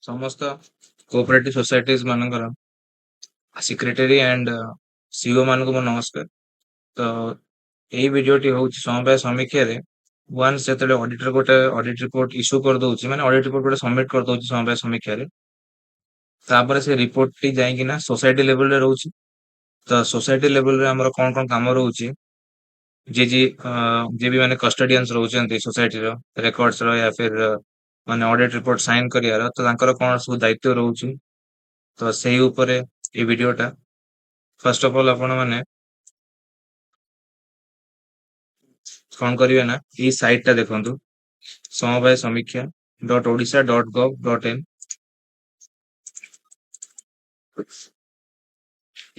ସମସ୍ତ cooperative societies ମାନଙ୍କର secretary and co ମାନଙ୍କୁ ମୋ ନମସ୍କାର। ତ ଏଇ ଭିଡିଓଟି ହଉଛି ସମବାୟ ସମୀକ୍ଷାରେ ୱାନ୍ସ ଯେତେବେଳେ ଅଡିଟର ଗୋଟେ ଅଡିଟ ରିପୋର୍ଟ ଇସ୍ୟୁ କରିଦଉଛି, ମାନେ ଅଡିଟ ରିପୋର୍ଟ ଗୋଟେ ସବମିଟ କରିଦଉଛି ସମବାୟ ସମୀକ୍ଷାରେ, ତାପରେ ସେ ରିପୋର୍ଟ ଟି ଯାଇକିନା ସୋସାଇଟି ଲେଭେଲରେ ରହୁଛି। ତ ସୋସାଇଟି ଲେଭେଲରେ ଆମର କଣ କଣ କାମ ରହୁଛି, ଯିଏ ବି ମାନେ କଷ୍ଟଡିଆନ୍ସ ରହୁଛନ୍ତି ସୋସାଇଟିର ରେକର୍ଡସ ର ୟା ଫିର ମାନେ ଅଡିଟ ରିପୋର୍ଟ ସାଇନ କରିବାର, ତ ତାଙ୍କର କଣ ସବୁ ଦାୟିତ୍ୱ ରହୁଛି। ତ ସେଇ ଉପରେ এই ଭିଡିଓଟା। ଫାର୍ଷ୍ଟ ଅଫ ଅଲ୍ ଆପଣ ମାନେ କଣ କରିବେ ନା, ଏଇ ସାଇଟ ଟା ଦେଖନ୍ତୁ, ସମବାୟ ସମୀକ୍ଷା .odisha.gov.in।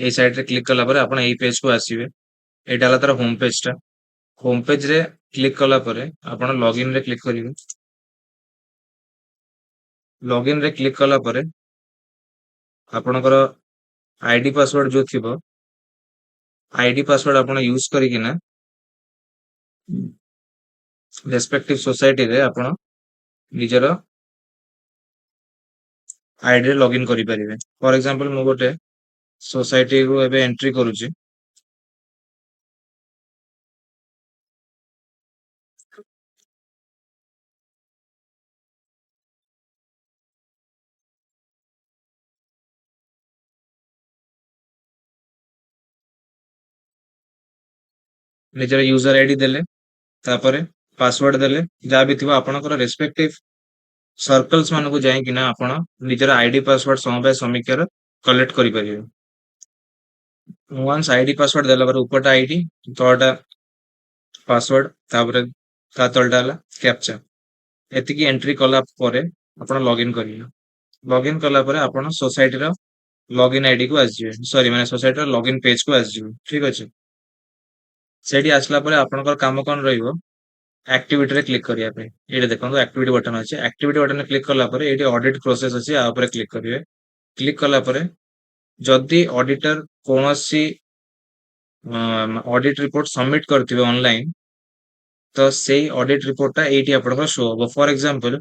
এই ସାଇଟ ରେ କ୍ଲିକ କଲା ପରେ ଆପଣ ଏଇ ପେଜ କୁ ଆସିବେ। ଏଇଟା ହେଲା ତାର ହୋମ ପେଜ ଟା। ହୋମ ପେଜ ରେ କ୍ଲିକ କଲା ପରେ ଆପଣ ଲଗଇନ ରେ କ୍ଲିକ କରିବେ। ଲଗଇନ ରେ କ୍ଲିକ କଲା ପରେ ଆପଣଙ୍କର ଆଇଡି ପାସୱାର୍ଡ ଯୋଉ ଥିବ, ଆଇଡି ପାସୱାର୍ଡ ଆପଣ ୟୁଜ କରିକିନା ରେସ୍ପେକ୍ଟିଭ ସୋସାଇଟିରେ ଆପଣ ନିଜର ଆଇଡିରେ ଲଗଇନ କରିପାରିବେ। ଫର ଏକ୍ସାମ୍ପଲ ମୁଁ ଗୋଟେ ସୋସାଇଟିକୁ ଏବେ ଏଣ୍ଟ୍ରି କରୁଛି। ନିଜର ୟୁଜର ଆଇଡି ଦେଲେ, ତାପରେ ପାସୱାର୍ଡ ଦେଲେ, ଯାହା ବି ଥିବ ଆପଣଙ୍କର ରେସ୍ପେକ୍ଟିଭ ସର୍କଲ୍ସ ମାନଙ୍କୁ ଯାଇକିନା ଆପଣ ନିଜର ଆଇଡି ପାସୱାର୍ଡ ସମବାୟ ସମୀକ୍ଷାର କଲେକ୍ଟ କରିପାରିବେ। ୱାନ୍ସ ଆଇଡି ପାସୱାର୍ଡ ଦେଲା ପରେ ଉପରଟା ଆଇଡି, ତଳଟା ପାସୱାର୍ଡ, ତାପରେ ତା ତଳଟା ହେଲା କ୍ୟାପଚା। ଏତିକି ଏଣ୍ଟ୍ରି କଲା ପରେ ଆପଣ ଲଗଇନ କରିବେ। ଲଗଇନ କଲା ପରେ ଆପଣ ସୋସାଇଟିର ଲଗଇନ ଆଇଡି କୁ ଆସିଯିବେ, ସରି ମାନେ ସୋସାଇଟିର ଲଗଇନ ପେଜ କୁ ଆସିଯିବେ। ଠିକ ଅଛି। ସେଇଠି ଆସିଲା ପରେ ଆପଣଙ୍କର କାମ କଣ ରହିବ, ଆକ୍ଟିଭିଟିରେ କ୍ଲିକ କରିବା ପାଇଁ। ଏଇଟା ଦେଖନ୍ତୁ ଆକ୍ଟିଭିଟି ବଟନ ଅଛି। ଆକ୍ଟିଭିଟି ବଟନରେ କ୍ଲିକ କଲା ପରେ ଏଇଠି ଅଡିଟ ପ୍ରୋସେସ ଅଛି, ଆ ଉପରେ କ୍ଲିକ କରିବେ। କ୍ଲିକ କଲା ପରେ ଯଦି ଅଡିଟର କୌଣସି ଅଡିଟ ରିପୋର୍ଟ ସବମିଟ କରିଥିବେ ଅନଲାଇନ, ତ ସେଇ ଅଡିଟ ରିପୋର୍ଟ ଟା ଏଇଠି ଆପଣଙ୍କର ଶୋ ହବ। ଫର ଏକ୍ସାମ୍ପଲ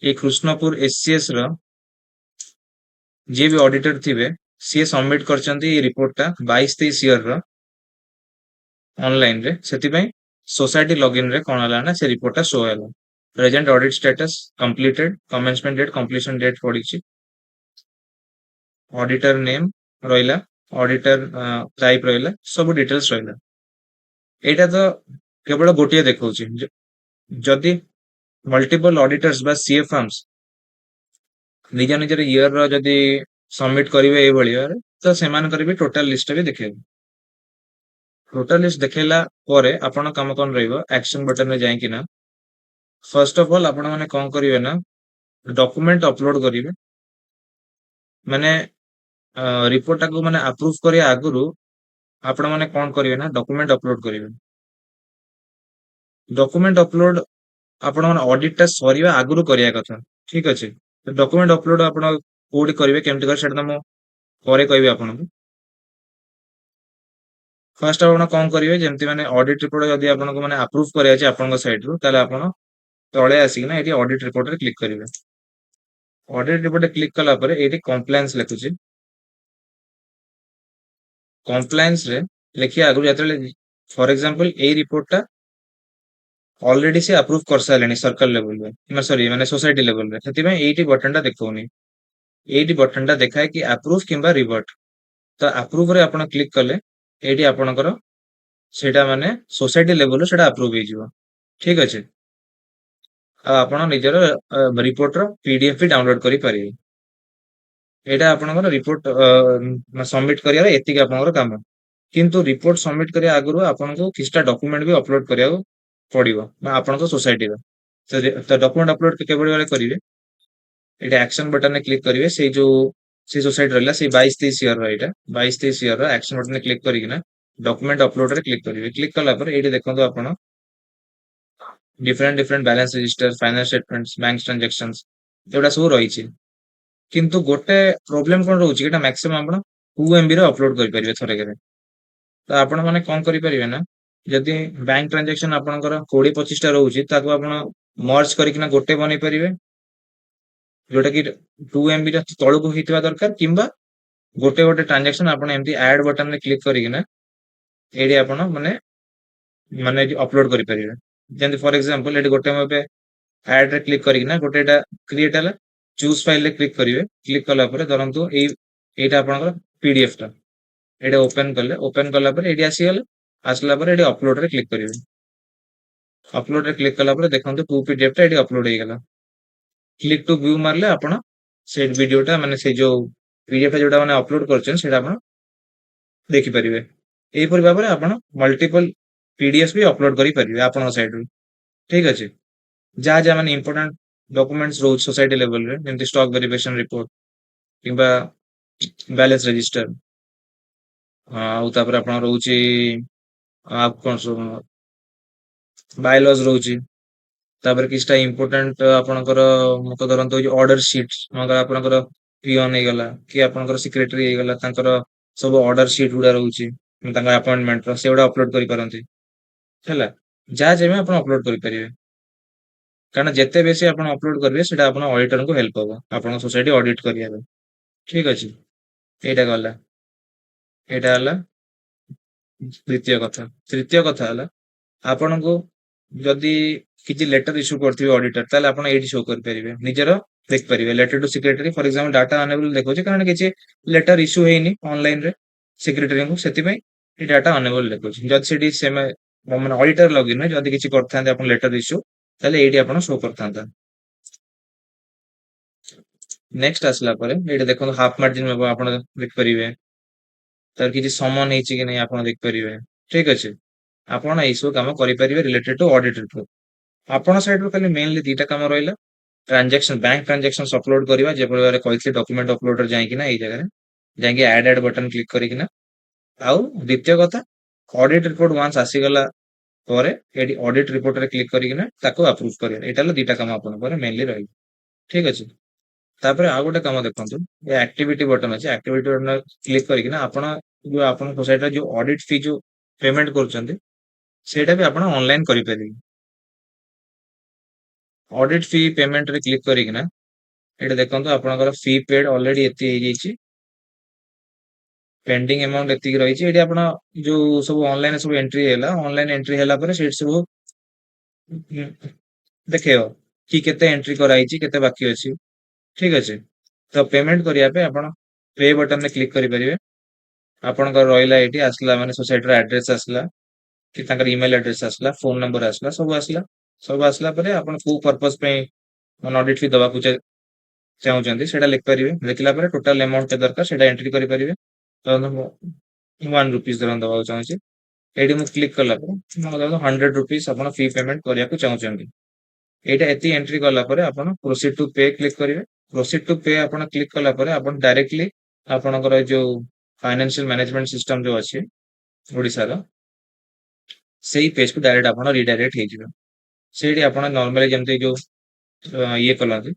ଏଇ କୃଷ୍ଣପୁର ଏସସିଏସ ର ଯିଏ ବି ଅଡିଟର ଥିବେ, ସିଏ ସବମିଟ କରିଛନ୍ତି ଏଇ ରିପୋର୍ଟ ଟା 22-23 ଇୟର ର ଅନଲାଇନ ରେ। ସେଥିପାଇଁ ସୋସାଇଟି ଲଗଇନ ରେ କଣ ହେଲା ନା, ସେ ରିପୋର୍ଟ ଟା ଶୋ ହେଲା। Present audit status completed, commencement date, completion date ପଡିଛି, ଅଡିଟର ନେମ ରହିଲା, ଅଡିଟର ଟାଇପ ରହିଲା, ସବୁ ଡିଟେଲ୍ସ ରହିଲା। ଏଇଟା ତ କେବଳ ଗୋଟିଏ ଦେଖଉଛି। ଯଦି ମଲ୍ଟିପଲ ଅଡିଟର୍ସ ବା ସିଏ ଫାର୍ମସ ନିଜ ନିଜର ଇୟର ର ଯଦି ସବମିଟ କରିବେ ଏଇଭଳି ଭାବରେ, ତ ସେମାନଙ୍କର ବି ଟୋଟାଲ ଲିଷ୍ଟ ବି ଦେଖେଇବ। ଟୋଟାଲ ଲିଷ୍ଟ ଦେଖେଇଲା ପରେ ଆପଣ କାମ କଣ ରହିବ, ଆକ୍ସନ ବଟନ ରେ ଯାଇକିନା ଫାର୍ଷ୍ଟ ଅଫ ଅଲ୍ ଆପଣ ମାନେ କଣ କରିବେ ନା, ଡକୁମେଣ୍ଟ ଅପଲୋଡ କରିବେ। ମାନେ ରିପୋର୍ଟ ଟାକୁ ମାନେ ଆପ୍ରୁଭ କରିବା ଆଗରୁ ଆପଣ ମାନେ କଣ କରିବେ ନା, ଡକୁମେଣ୍ଟ ଅପଲୋଡ କରିବେ। ଡକୁମେଣ୍ଟ ଅପଲୋଡ ଆପଣ ମାନେ ଅଡିଟ ଟା ସରିବା ଆଗରୁ କରିବା କଥା। ଠିକ ଅଛି। ଡକୁମେଣ୍ଟ ଅପଲୋଡ ଆପଣ କୋଉଠି କରିବେ, କେମିତି କରିବେ, ସେଇଟା ତ ମୁଁ ପରେ କହିବି ଆପଣଙ୍କୁ। ଫାର୍ଷ୍ଟ ଆପଣ କଣ କରିବେ, ଯେମିତି ମାନେ ଅଡିଟ ରିପୋର୍ଟ ଯଦି ଆପଣଙ୍କୁ ମାନେ ଆପ୍ରୁଭ କରାଯାଇଛି ଆପଣଙ୍କ ସାଇଡରୁ, ତାହେଲେ ଆପଣ ତଳେ ଆସିକିନା ଏଠି ଅଡିଟ ରିପୋର୍ଟରେ କ୍ଲିକ କରିବେ। ଅଡିଟ ରିପୋର୍ଟରେ କ୍ଲିକ କଲା ପରେ ଏଇଠି କମ୍ପ୍ଲାଏନ୍ସ ଲେଖୁଛି। କମ୍ପ୍ଲାଏନ୍ସ ରେ ଲେଖିବା ଆଗରୁ ଯେତେବେଳେ ଫର ଏକ୍ସାମ୍ପଲ ଏଇ ରିପୋର୍ଟ ଟା ଅଲରେଡି ସେ ଆପ୍ରୁଭ କରିସାରିଲେଣି ସର୍କଲ ଲେଭେଲରେ, ସରି ମାନେ ସୋସାଇଟି ଲେଭେଲରେ, ସେଥିପାଇଁ ଏଇଠି ବଟନ ଟା ଦେଖଉନି। ଏଇଠି ବଟନ ଟା ଦେଖାଏ କି ଆପ୍ରୁଭ କିମ୍ବା ରିଭର୍ଟ। ତ ଆପ୍ରୁଭ ରେ ଆପଣ କ୍ଲିକ କଲେ ଏଇଠି ଆପଣଙ୍କର ସେଇଟା ମାନେ ସୋସାଇଟି ଲେଭେଲରୁ ସେଇଟା ଆପ୍ରୁଭ ହେଇଯିବ। ଠିକ ଅଛି। ଆଉ ଆପଣ ନିଜର ରିପୋର୍ଟ ର ପିଡିଏଫ ବି ଡାଉନଲୋଡ କରିପାରିବେ। ଏଇଟା ଆପଣଙ୍କର ରିପୋର୍ଟ ସବମିଟ କରିବାର ଏତିକି ଆପଣଙ୍କର କାମ। କିନ୍ତୁ ରିପୋର୍ଟ ସବମିଟ କରିବା ଆଗରୁ ଆପଣଙ୍କୁ କିଛିଟା ଡକୁମେଣ୍ଟ ବି ଅପଲୋଡ କରିବାକୁ ପଡିବ, ବା ଆପଣଙ୍କ ସୋସାଇଟିର। ତ ଡକୁମେଣ୍ଟ ଅପଲୋଡ କିଭଳି ଭାବେ କରିବେ, ଏଇଟା ଆକ୍ସନ ବଟନରେ କ୍ଲିକ କରିବେ। ସେଇ ଯୋଉ ସେ ସୋସାଇଟି ରହିଲା, ସେଇ 22-23 ଇୟର ର, ଏଇଟା 22-23 ଇୟର ର ଆକ୍ସନ ବଟନରେ କ୍ଲିକ କରିକିନା ଡକୁମେଣ୍ଟ ଅପଲୋଡ ରେ କ୍ଲିକ କରିବେ। କ୍ଲିକ କଲା ପରେ ଏଇଠି ଦେଖନ୍ତୁ ଆପଣ different different balance register, finance statement, bank transaction, ଏଗୁଡା ସବୁ ରହିଛି। କିନ୍ତୁ ଗୋଟେ ପ୍ରୋବ୍ଲେମ କଣ ରହୁଛି, ଏଇଟା ମାକ୍ସିମମ୍ ଆପଣ 2 MB ରେ ଅପଲୋଡ କରିପାରିବେ ଥରକରେ। ତ ଆପଣ ମାନେ କଣ କରିପାରିବେ ନା, ଯଦି ବ୍ୟାଙ୍କ ଟ୍ରାଞ୍ଜାକ୍ସନ ଆପଣଙ୍କର 20-25 ଟା ରହୁଛି, ତାକୁ ଆପଣ ମର୍ଜ କରିକିନା ଗୋଟେ ବନେଇ ପାରିବେ। जोटा कि 2 MB तलू होता दरकार कि गोटे गोटे ट्रांजेक्शन आप ऐड बटन में क्लिक करना ये आप माने माने अपलोड करेंगे जैसे फॉर एग्जांपल ये गोटे मैं ऐड रे क्लिक करना गोटे क्रिएट है चूज फाइल रे क्लिक कला धरतु यहीटा आप पीडीएफ टा ये ओपन कला ये आसीगला आसला ये अपलोड रे क्लिक करेंगे अपलोड रे क्लिक कला देखो 2 पीडीएफ टा ये अपलोड हो गला क्लिक टू व्यू मारले आपण से वीडियोटा माने से जो पीडीएफ जोटा माने अपलोड करछन सेटा आपण देखि परिबे एही भाव में आपण मल्टीपल पीडीएफ भी अपलोड करि परिबे आपण साइड रू ठीक अछि जहाँ जहाँ माने इंपोर्टेंट डॉक्यूमेंट्स रोज सोसाइटी लेवल रे जेमति स्टॉक वेरिफिकेशन रिपोर्ट किंबा बैलेंस रजिस्टर आउ तापर आपण रहउची आप कोन सो बायलॉज रहउची तापर किछटा इंपोर्टेंट आपणकर मक धरंतो जो ऑर्डर शीट मगर आपणकर पियन हे गला कि आपणकर सेक्रेटरी हे गला तांकर सब ऑर्डर शीट गुडा रहउची तांकर अपॉइंटमेंट रो सेउडा अपलोड करि परंती हैला जहाँ जेमे आपण अपलोड करि परिबे कारण जेते बेसी आपण अपलोड करिवे सेटा आपण ऑडिटर को हेल्प हबो आपण सोसाइटी ऑडिट करिया ठीक अछि एटा गला एटा हला द्वितीय कथा तृतीय कथा हला आपनको जदि किछि लेटर इश्यू करथिबे ऑडिटर ताले आपण एडी शो कर परिबे निजर देख परिबे letter to secretary for example data enable देखो जे कारण किछि लेटर इश्यू हेनी ऑनलाइन रे सेक्रेटरी को सेति पई ए डाटा अनेबल देखो जद सेडी सेम माने ऑडिटर लॉगिन में जदि किछि करथांते आपण लेटर इश्यू ताले एडी आपण शो करथांता नेक्स्ट आसला परे एडी देखो हाफ मार्जिन में आपण देख परिबे तार किछि समन हेछि कि नै आपण देख परिबे ठीक अछि आपण ए सब काम करि परिबे रिलेटेड टू ऑडिट रिपोर्ट आपण साइड रो खाली मेनली दीटा काम रहिला ट्रांजैक्शन बैंक ट्रांजैक्शंस अपलोड करबा जे प्रकार कहथि डॉक्यूमेंट अपलोडर जाई कि ना ए जगह जाई ऐड बटन क्लिक करि कि ना आउ द्वितीय कथा ऑडिट रिपोर्ट वंस आसी गला ପରେ ଏଠି ଅଡିଟ୍ ରିପୋର୍ଟରେ କ୍ଲିକ୍ କରିକିନା ତାକୁ ଆପ୍ରୁଭ୍ କରିବା ଏଇଟା ହେଲା ଦିଟା କାମ ଆପଣଙ୍କର ମେନଲି ରହିବ ଠିକ ଅଛି ତାପରେ ଆଉ ଗୋଟେ କାମ ଦେଖନ୍ତୁ ଏ ଆକ୍ଟିଭିଟି ବଟନ ଅଛି ଆକ୍ଟିଭିଟି ବଟନ କ୍ଲିକ୍ କରିକିନା ଆପଣ ଯୋଉ ଆପଣ સોસાયટીର ଯୋଉ ଅଡିଟ୍ ଫି ଯୋଉ ପେମେଣ୍ଟ କରୁଛନ୍ତି ସେଇଟା ବି ଆପଣ ଅନଲାଇନ କରିପାରିବେ ଅଡିଟ୍ ଫି ପେମେଣ୍ଟରେ କ୍ଲିକ୍ କରିକିନା ଏଠି ଦେଖନ୍ତୁ ଆପଣଙ୍କର ଫି ପେଡ୍ ଅଲରେଡି ଏତେ ହେଇଯାଇଛି पेंडिंग अमाउंट एतिक रही है आपण जो सब ऑनलाइन सब एंट्री हैला ऑनलाइन एंट्री हैला पर सेट सब देखियो कि केते एंट्री कराई छी केते बाकी अछि ठीक अछि तो पेमेंट करिया पे आपण पे बटन में क्लिक करि परिबे आपण को रहिला एटी आसला माने सोसाइटी रो एड्रेस आसला कि ताकर ईमेल एड्रेस आसला फोन नंबर आसला सब आसला परे आपण को पर्पस पे ऑडिट फी दबा को चाहूचंदी सेटा लिख परिबे लिखला परे टोटल अमाउंट के दरकार सेटा एंट्री करि परिबे तो 1 रुपीस दरन दबा चाहूची एडी मु क्लिक करला पर मतलब 100 रुपीस आपण फी पेमेंट करिया को चाहूचंदी एटा एती एंट्री करला पर आपण प्रोसीड टू पे क्लिक करिवे प्रोसीड टू पे आपण क्लिक करला पर आपण डायरेक्टली आपणकर जो फाइनेंशियल मैनेजमेंट सिस्टम जो अछि ओडिसा रो सेही पेज को डायरेक्ट आपण रीडायरेक्ट हे जिवो सेडी आपण नॉर्मली जेमते जो ये कलंती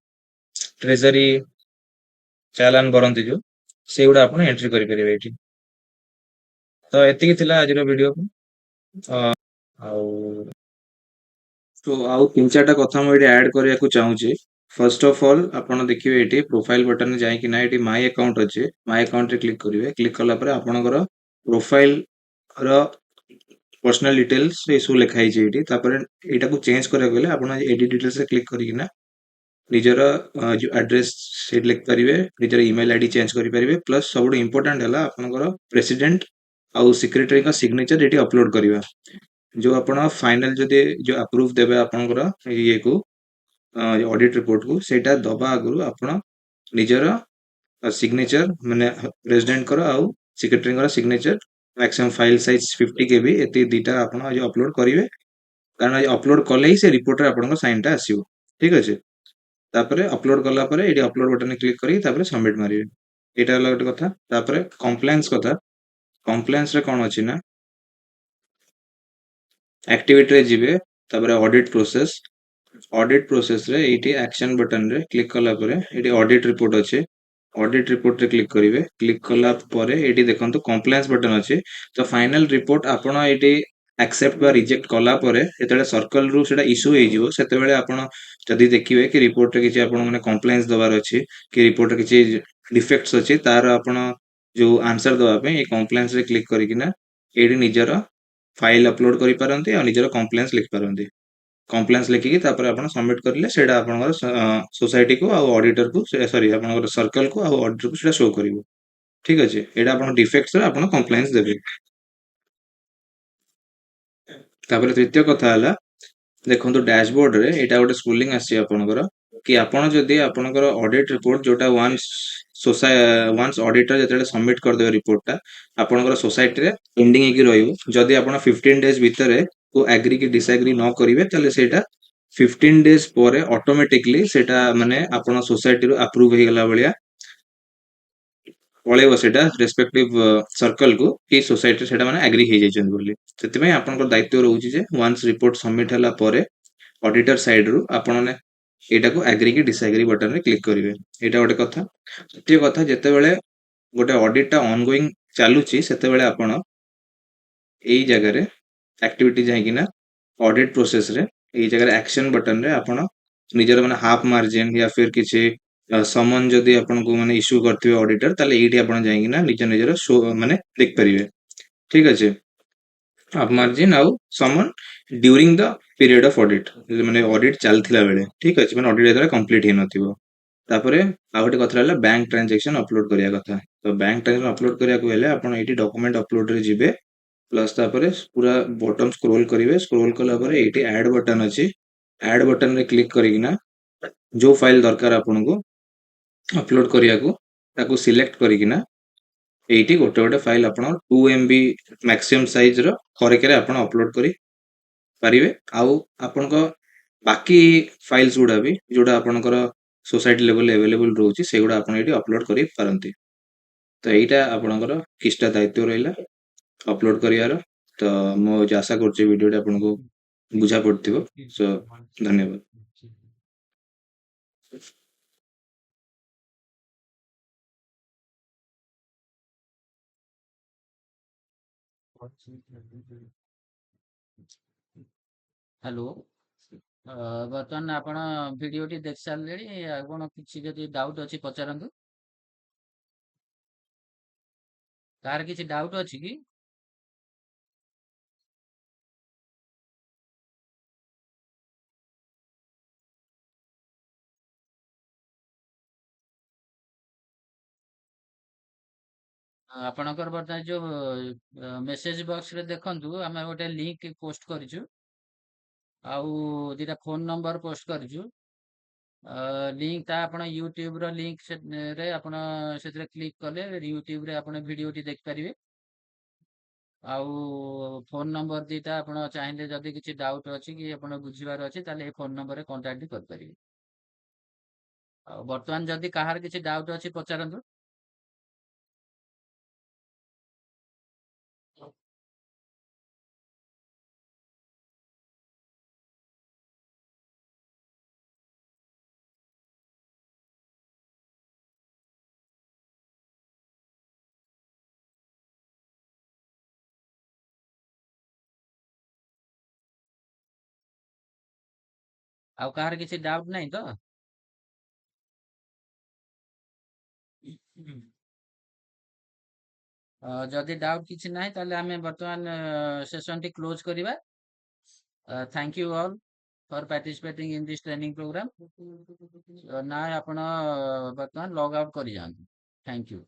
ट्रेजरी चालान बरंती जो सेगुडा आपण एंट्री करि परिबे एठी तो एतिकी थिला आजिरो वीडियो आउ तो आउ तीन चारटा कथा मु एठी ऐड करिया को चाहूची फर्स्ट ऑफ ऑल आपण देखिबे एठी प्रोफाइल बटन जाई कि ना एठी माय अकाउंट अछि माय अकाउंट रे क्लिक करिवे क्लिक करला पर आपणकर प्रोफाइल रो पर्सनल डिटेल्स रे सु लिखाई छै एठी तापर एटा को चेंज करे गेले आपण एडिट डिटेल्स रे क्लिक करि कि ना निजर जो एड्रेस से लिख पारिबे निजर ईमेल आईडी चेंज करि पारिबे प्लस सबुठ इंपोर्टेंट हला आपनकर प्रेसिडेंट आउ सेक्रेटरी का सिग्नेचर एटी अपलोड करिवा जो आपण फाइनल जदि जो अप्रूव देबे आपनकर ये को ऑडिट रिपोर्ट को सेटा दबा आगु आपण निजर सिग्नेचर माने प्रेसिडेंट कर आउ सेक्रेटरी कर सिग्नेचर मैक्सिमम फाइल साइज 50 केबी एती दीटा आपण जो अपलोड करिवे कारण अपलोड कले ही से रिपोर्ट रे आपण साइन टा आसीबो ठीक अछि तापरे अपलोड करला परे एडी अपलोड बटन क्लिक करी तापरे सबमिट मारिबे एटा होला गोटे कथा तापरे कंप्लायंस कथा कंप्लायंस रे कोन अछि ना एक्टिविटी रे जिबे तापरे ऑडिट प्रोसेस रे एटी एक्शन बटन रे क्लिक करला परे एटी ऑडिट रिपोर्ट अछि ऑडिट रिपोर्ट रे क्लिक करिवे क्लिक करला परे एटी देखंतु कंप्लायंस बटन अछि तो फाइनल रिपोर्ट आपण एटी ଆକ୍ସେପ୍ଟ ବା ରିଜେକ୍ଟ କଲା ପରେ ଯେତେବେଳେ ସର୍କଲ ରୁ ସେଟା ଇସ୍ୟୁ ହେଇଯିବ ସେତେବେଳେ ଆପଣ ଯଦି ଦେଖିବେ କି ରିପୋର୍ଟରେ କିଛି ଆପଣ ମାନେ କମ୍ପ୍ଲେନ୍ସ ଦବାର ଅଛି କି ରିପୋର୍ଟରେ କିଛି ଡିଫେକ୍ଟସ ଅଛି ତାର ଆପଣ ଯୋଉ ଆନ୍ସର ଦବା ପାଇଁ ଏଇ କମ୍ପ୍ଲେନ୍ସ ରେ କ୍ଲିକ୍ କରିକିନା ଏଇଠି ନିଜର ଫାଇଲ ଅପଲୋଡ କରିପାରନ୍ତି ଆଉ ନିଜର କମ୍ପ୍ଲେନ୍ସ ଲିଖିପାରନ୍ତି। କମ୍ପ୍ଲେନ୍ସ ଲେଖିକି ତାପରେ ଆପଣ ସବମିଟ କରିଲେ ସେଇଟା ଆପଣଙ୍କର ସୋସାଇଟିକୁ ଆଉ ଅଡିଟରକୁ ସରି ଆପଣଙ୍କର ସର୍କଲକୁ ଆଉ ଅଡିଟରକୁ ସେଇଟା ଶୋ କରିବ। ଠିକ ଅଛି, ଏଇଟା ଆପଣ ଡିଫେକ୍ଟରେ ଆପଣ କମ୍ପ୍ଲେନ୍ସ ଦେବେ। ତାପରେ ତୃତୀୟ କଥା ହେଲା, ଦେଖନ୍ତୁ ଡ୍ୟାଶବୋର୍ଡରେ ଏଇଟା ଗୋଟେ ସ୍କୁଲିଂ ଆସିଛି ଆପଣଙ୍କର କି ଆପଣ ଯଦି ଆପଣଙ୍କର ଅଡିଟ ରିପୋର୍ଟ ଯୋଉଟା ୱାନ୍ସ ଅଡିଟର ଯେତେବେଳେ ସବମିଟ କରିଦେବେ ରିପୋର୍ଟଟା ଆପଣଙ୍କର ସୋସାଇଟିରେ ପେଣ୍ଡିଂ ହେଇକି ରହିବ। ଯଦି ଆପଣ 15 ଡେଜ ଭିତରେ ଆଗ୍ରି କି ଡିସଆଗ୍ରି ନ କରିବେ ତାହେଲେ ସେଇଟା 15 ଡେଜ ପରେ ଅଟୋମେଟିକଲି ସେଇଟା ମାନେ ଆପଣ ସୋସାଇଟିରୁ ଆପ୍ରୁଭ ହେଇଗଲା ଭଳିଆ ପଳେଇବ ସେଇଟା ରେସ୍ପେକ୍ଟିଭ ସର୍କଲକୁ କି ସୋସାଇଟିରେ ସେଇଟା ମାନେ ଆଗ୍ରି ହେଇଯାଇଛନ୍ତି ବୋଲି। ସେଥିପାଇଁ ଆପଣଙ୍କର ଦାୟିତ୍ୱ ରହୁଛି ଯେ ୱାନ୍ସ ରିପୋର୍ଟ ସବମିଟ ହେଲା ପରେ ଅଡିଟର ସାଇଡରୁ ଆପଣ ଏଇଟାକୁ ଆଗ୍ରି କି ଡିସଆଗ୍ରି ବଟନରେ କ୍ଲିକ୍ କରିବେ। ଏଇଟା ଗୋଟେ କଥା। ଦ୍ୱିତୀୟ କଥା, ଯେତେବେଳେ ଗୋଟେ ଅଡିଟଟା ଅନଗୋଇଂ ଚାଲୁଛି ସେତେବେଳେ ଆପଣ ଏଇ ଜାଗାରେ ଆକ୍ଟିଭିଟି ଯାଇକିନା ଅଡିଟ ପ୍ରୋସେସରେ ଏଇ ଜାଗାରେ ଆକ୍ସନ ବଟନରେ ଆପଣ ନିଜର ମାନେ ହାଫ୍ ମାର୍ଜିନ ୟା ଫିର କିଛି ସମନ ଯଦି ଆପଣଙ୍କୁ ମାନେ ଇସ୍ୟୁ କରିଥିବେ ଅଡିଟର ତାହେଲେ ଏଇଠି ଆପଣ ଯାଇକିନା ନିଜର ଶୋ ମାନେ ଦେଖିପାରିବେ। ଠିକ ଅଛି, ହାଫ୍ ମାର୍ଜିନ ଆଉ ସମନ during the period of audit, ମାନେ ଅଡିଟ ଚାଲିଥିଲା ବେଳେ। ଠିକ ଅଛି, ମାନେ ଅଡିଟ ଯେତେବେଳେ କମ୍ପ୍ଲିଟ ହେଇନଥିବ। ତାପରେ ଆଉ ଗୋଟେ କଥା ହେଲା ବ୍ୟାଙ୍କ ଟ୍ରାଞ୍ଜାକ୍ସନ ଅପଲୋଡ କରିବା କଥା। ତ ବ୍ୟାଙ୍କ ଟ୍ରାଞ୍ଜାକ୍ସନ ଅପଲୋଡ କରିବାକୁ ହେଲେ ଆପଣ ଏଇଠି ଡକୁମେଣ୍ଟ ଅପଲୋଡରେ ଯିବେ, ପ୍ଲସ୍ ତାପରେ ପୁରା ବଟମ ସ୍କ୍ରୋଲ କରିବେ। ସ୍କ୍ରୋଲ କଲା ପରେ ଏଇଠି ଆଡ ବଟନ ଅଛି, ଆଡ ବଟନରେ କ୍ଲିକ୍ କରିକିନା ଯୋଉ ଫାଇଲ ଦରକାର ଆପଣଙ୍କୁ ଅପଲୋଡ କରିବାକୁ ତାକୁ ସିଲେକ୍ଟ କରିକିନା ଏଇଠି ଗୋଟେ ଗୋଟେ ଫାଇଲ ଆପଣ 2 MB ମ୍ୟାକ୍ସିମମ୍ ସାଇଜର ଥରକରେ ଆପଣ ଅପଲୋଡ କରି ପାରିବେ। ଆଉ ଆପଣଙ୍କ ବାକି ଫାଇଲ୍ସ ଗୁଡା ବି ଯୋଉଟା ଆପଣଙ୍କର ସୋସାଇଟି ଲେଭେଲରେ ଆଭେଲେବଲ ରହୁଛି ସେଗୁଡା ଆପଣ ଏଇଠି ଅପଲୋଡ କରିପାରନ୍ତି। ତ ଏଇଟା ଆପଣଙ୍କର କିଛିଟା ଦାୟିତ୍ୱ ରହିଲା ଅପଲୋଡ କରିବାର। ତ ମୁଁ ଆଶା କରୁଛି ଭିଡିଓଟି ଆପଣଙ୍କୁ ବୁଝା ପଡିଥିବ। ସୋ ଧନ୍ୟବାଦ। ହ୍ୟାଲୋ। ବର୍ତ୍ତମାନ ଆପଣ ଭିଡ଼ିଓଟି ଦେଖି ସାରିଲେଣି, ଆପଣ କିଛି ଯଦି ଡାଉଟ୍ ଅଛି ପଚାରନ୍ତୁ। କାହାର କିଛି ଡାଉଟ୍ ଅଛି କି? ଆପଣଙ୍କର ବର୍ତ୍ତମାନ ଯୋଉ ମେସେଜ ବକ୍ସରେ ଦେଖନ୍ତୁ, ଆମେ ଗୋଟେ ଲିଙ୍କ ପୋଷ୍ଟ କରିଛୁ ଆଉ ଦିଟା ଫୋନ ନମ୍ବର ପୋଷ୍ଟ କରିଛୁ। ଲିଙ୍କଟା ଆପଣ ୟୁଟ୍ୟୁବର ଲିଙ୍କରେ ଆପଣ ସେଥିରେ କ୍ଲିକ୍ କଲେ ୟୁଟ୍ୟୁବରେ ଆପଣ ଭିଡ଼ିଓଟି ଦେଖିପାରିବେ। ଆଉ ଫୋନ ନମ୍ବର ଦିଟା ଆପଣ ଚାହିଁଲେ ଯଦି କିଛି ଡାଉଟ୍ ଅଛି କି ଆପଣ ବୁଝିବାର ଅଛି ତାହେଲେ ଏ ଫୋନ ନମ୍ବରରେ କଣ୍ଟାକ୍ଟ କରିପାରିବେ। ଆଉ ବର୍ତ୍ତମାନ ଯଦି କାହାର କିଛି ଡାଉଟ୍ ଅଛି ପଚାରନ୍ତୁ। ଆଉ କାହାର କିଛି ଡାଉଟ୍ ନାହିଁ ତ? ଯଦି ଡାଉଟ୍ କିଛି ନାହିଁ ତାହେଲେ ଆମେ ବର୍ତ୍ତମାନ ସେସନଟି କ୍ଲୋଜ କରିବା। Thank you all for participating in this training program. ନା ଆପଣ ବର୍ତ୍ତମାନ ଲଗ ଆଉଟ୍ କରିଯାଆନ୍ତୁ। Thank you.